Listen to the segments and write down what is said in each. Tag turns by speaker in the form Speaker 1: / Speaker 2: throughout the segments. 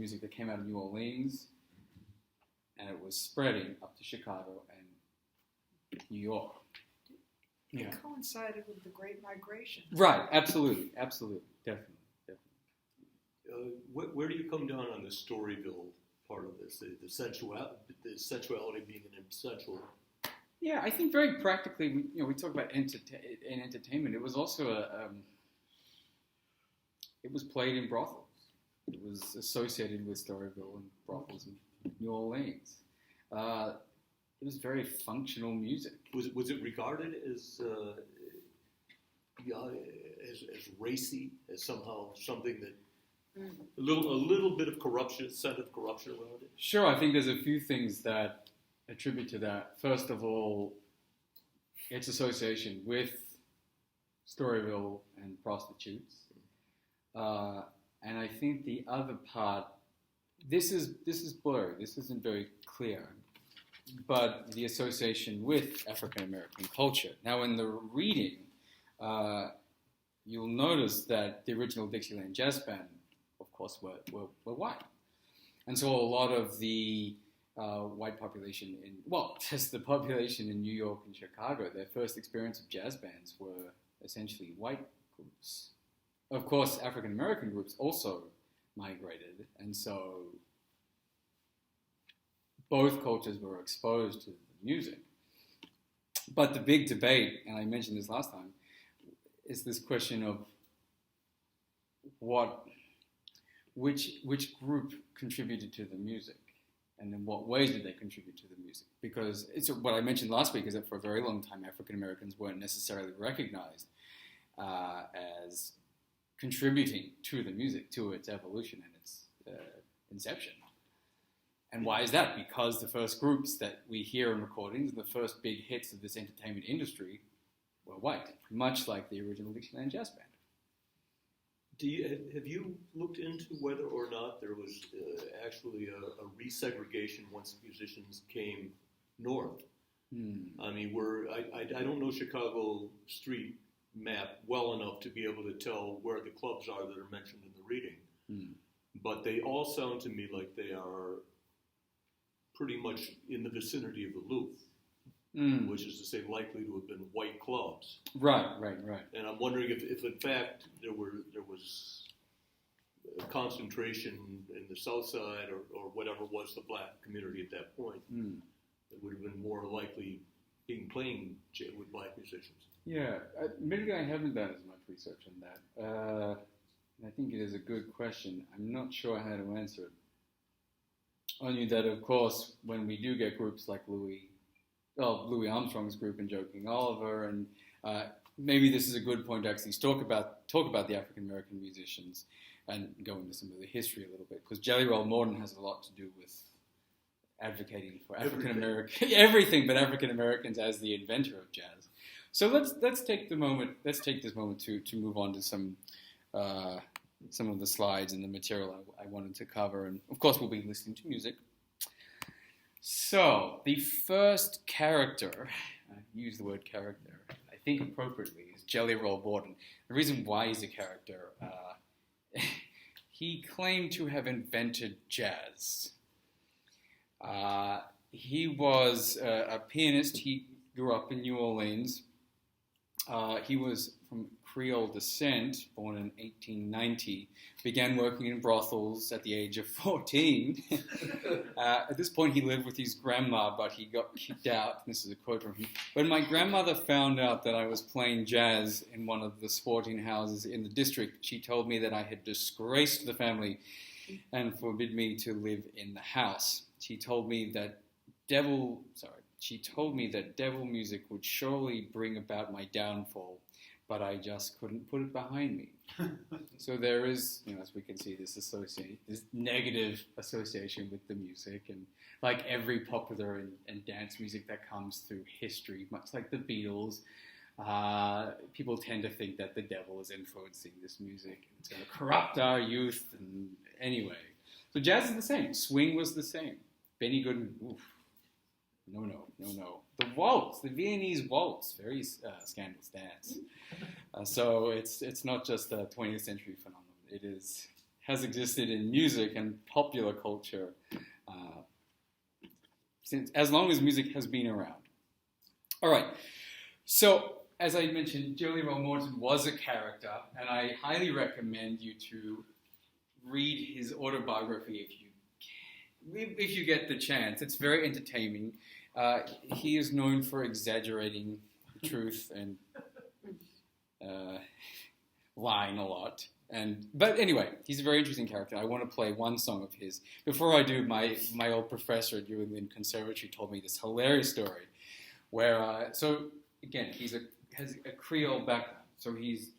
Speaker 1: music that came out of New Orleans, and it was spreading up to Chicago and New York.
Speaker 2: It coincided with the Great Migration.
Speaker 1: Right, absolutely, definitely.
Speaker 3: Where do you come down on the Storyville part of this, the sensuality being an essential?
Speaker 1: Yeah, I think very practically, we talk about in entertainment. It was also it was played in brothels. It was associated with Storyville and brothels in New Orleans. It was very functional music.
Speaker 3: Was it regarded as racy, as somehow something that a little bit of corruption, scent of corruption around it?
Speaker 1: Sure, I think there's a few things that attribute to that. First of all, its association with Storyville and prostitutes, and I think the other part. This is blurry. This isn't very clear, but the association with African American culture. Now, in the reading, you'll notice that the original Dixieland Jazz Band, of course, were white, and so a lot of the white population just the population in New York and Chicago, their first experience of jazz bands were essentially white groups. Of course, African American groups also migrated, and so both cultures were exposed to the music. But the big debate, and I mentioned this last time, is this question of which group contributed to the music, and in what ways did they contribute to the music? Because it's what I mentioned last week is that for a very long time, African Americans weren't necessarily recognized as contributing to the music, to its evolution and its inception. And why is that? Because the first groups that we hear in recordings, the first big hits of this entertainment industry, were white, much like the original Dixieland Jazz Band.
Speaker 3: Have you looked into whether or not there was actually a resegregation once musicians came north? I mean, I don't know Chicago street map well enough to be able to tell where the clubs are that are mentioned in the reading, but they all sound to me like they are pretty much in the vicinity of the Louvre, which is to say likely to have been white clubs.
Speaker 1: Right.
Speaker 3: And I'm wondering if in fact there was a concentration in the South Side or whatever was the black community at that point, that would have been more likely playing with black musicians.
Speaker 1: Yeah, admittedly I haven't done as much research on that. And I think it is a good question. I'm not sure how to answer it. Only that, of course, when we do get groups like Louis Armstrong's group and Joe King Oliver, and maybe this is a good point to actually talk about the African American musicians and go into some of the history a little bit, because Jelly Roll Morton has a lot to do with advocating for African American everything but African Americans as the inventor of jazz. So let's take this moment to move on to some of the slides and the material I wanted to cover, and of course we'll be listening to music. So the first character, I use the word character, I think appropriately, is Jelly Roll Morton. The reason why he's a character, he claimed to have invented jazz. He was a pianist. He grew up in New Orleans. He was from Creole descent, born in 1890, began working in brothels at the age of 14. At this point, he lived with his grandma, but he got kicked out. This is a quote from him. When my grandmother found out that I was playing jazz in one of the sporting houses in the district, she told me that I had disgraced the family and forbid me to live in the house. She told me that devil music would surely bring about my downfall, but I just couldn't put it behind me. So there is, as we can see, this negative association with the music, and like every popular and dance music that comes through history, much like the Beatles, people tend to think that the devil is influencing this music. It's going to corrupt our youth. And anyway, so jazz is the same. Swing was the same. Benny Goodman, oof. No. The waltz, the Viennese waltz, very scandalous dance. So it's not just a 20th century phenomenon. It has existed in music and popular culture since as long as music has been around. All right. So, as I mentioned, Jelly Roll Morton was a character, and I highly recommend you to read his autobiography if you get the chance. It's very entertaining. He is known for exaggerating the truth and lying a lot. But anyway, he's a very interesting character. I want to play one song of his. Before I do, my old professor at New England Conservatory told me this hilarious story where, so again, has a Creole background, so he's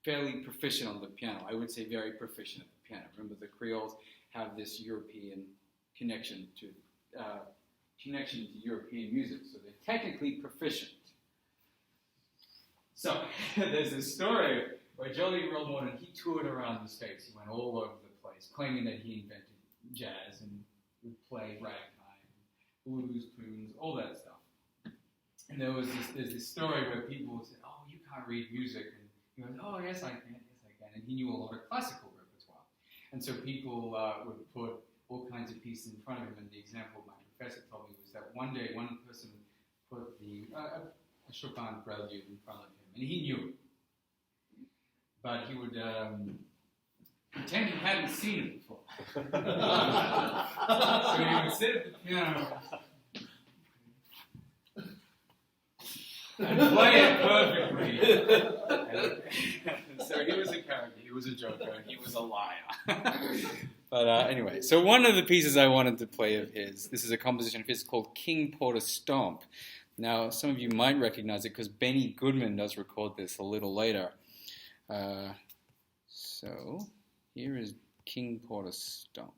Speaker 1: fairly proficient on the piano. I would say very proficient at the piano. Remember, the Creoles have this European connection to European music, so they're technically proficient. So there's this story where Jelly Roll Morton, he toured around the States. He went all over the place, claiming that he invented jazz and would play ragtime, blues, tunes, all that stuff. And there's this story where people would say, "Oh, you can't read music," and he goes, "Oh, yes, I can, and he knew a lot of classical repertoire. And so people would put all kinds of pieces in front of him. And the example my professor told me was that one day one person put a Chopin prelude in front of him, and he knew it. But he would pretend he hadn't seen it before. So he would sit at the piano and play it perfectly. So he was a character, he was a joker, he was a liar. But anyway, so one of the pieces I wanted to play of his, this is a composition of his called King Porter Stomp. Now, some of you might recognize it because Benny Goodman does record this a little later. So here is King Porter Stomp.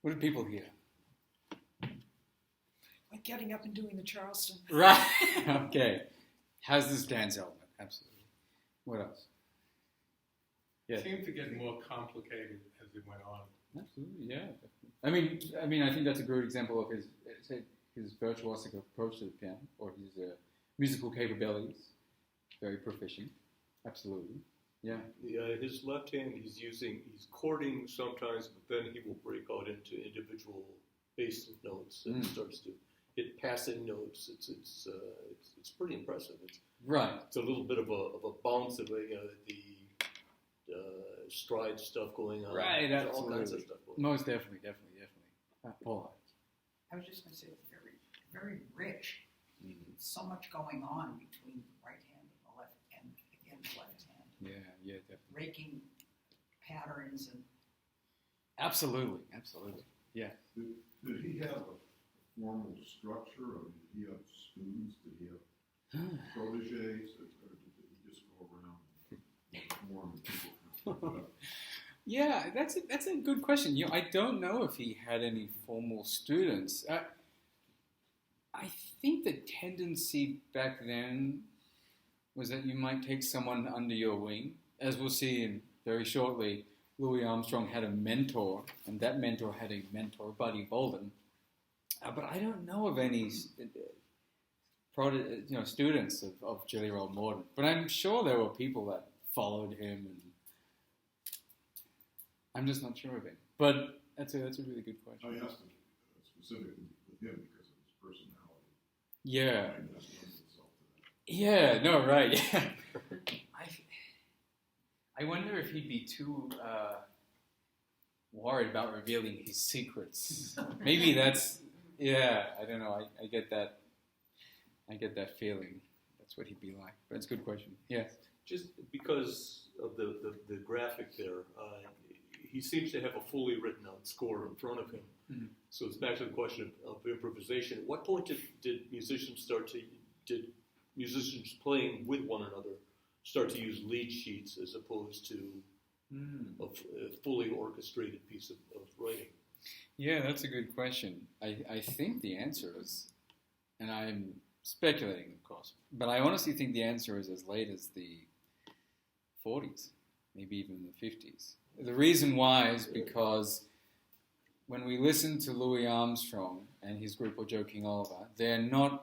Speaker 1: What did people hear?
Speaker 2: Like getting up and doing the Charleston.
Speaker 1: Right. Okay. Has this dance element? Absolutely. What else? Yes.
Speaker 4: It seemed to get more complicated as it went on.
Speaker 1: Absolutely, yeah. Definitely. I mean, I think that's a good example of his virtuosic approach to the piano, or his musical capabilities. Very proficient. Absolutely, yeah.
Speaker 3: His left hand, he's chording sometimes, but then he will break out into individual bass notes and starts to hit passing notes. It's pretty impressive.
Speaker 1: Right.
Speaker 3: It's a little bit of a bounce of the stride stuff going on.
Speaker 1: Right,
Speaker 3: There's
Speaker 1: absolutely.
Speaker 3: all kinds of stuff going on.
Speaker 1: Most definitely. Paul.
Speaker 2: I was just going to say it's very, very rich. So much going on between the right hand and the left, and again the left hand.
Speaker 1: Yeah, definitely.
Speaker 2: Raking patterns and.
Speaker 1: Absolutely. Yeah.
Speaker 5: Did he have a formal structure, or did he have students? Did he have proteges, or did he just go around and perform and people kind of pick it up?
Speaker 1: Yeah, that's a good question. I don't know if he had any formal students. I think the tendency back then was that you might take someone under your wing. As we'll see very shortly, Louis Armstrong had a mentor, and that mentor had a mentor, Buddy Bolden. But I don't know of any students of Jelly Roll Morton. But I'm sure there were people that followed him, and I'm just not sure of it. But that's a really good question.
Speaker 5: I asked him specifically with him because of his personality.
Speaker 1: Yeah.
Speaker 5: I just lends itself to that.
Speaker 1: Yeah, no, right. Yeah. I wonder if he'd be too worried about revealing his secrets. Maybe that's, I don't know. I get that. I get that feeling. That's what he'd be like. But it's a good question. Yes.
Speaker 3: Just because of the graphic there, he seems to have a fully written out score in front of him.
Speaker 1: Mm-hmm.
Speaker 3: So it's back to the question of improvisation. At what point did musicians playing with one another start to use lead sheets as opposed to a fully orchestrated piece of writing?
Speaker 1: Yeah, that's a good question. I think the answer is, and I'm speculating, of course, but I honestly think the answer is as late as the 40s, maybe even the 50s. The reason why is because when we listen to Louis Armstrong and his group of Joe King Oliver, they're not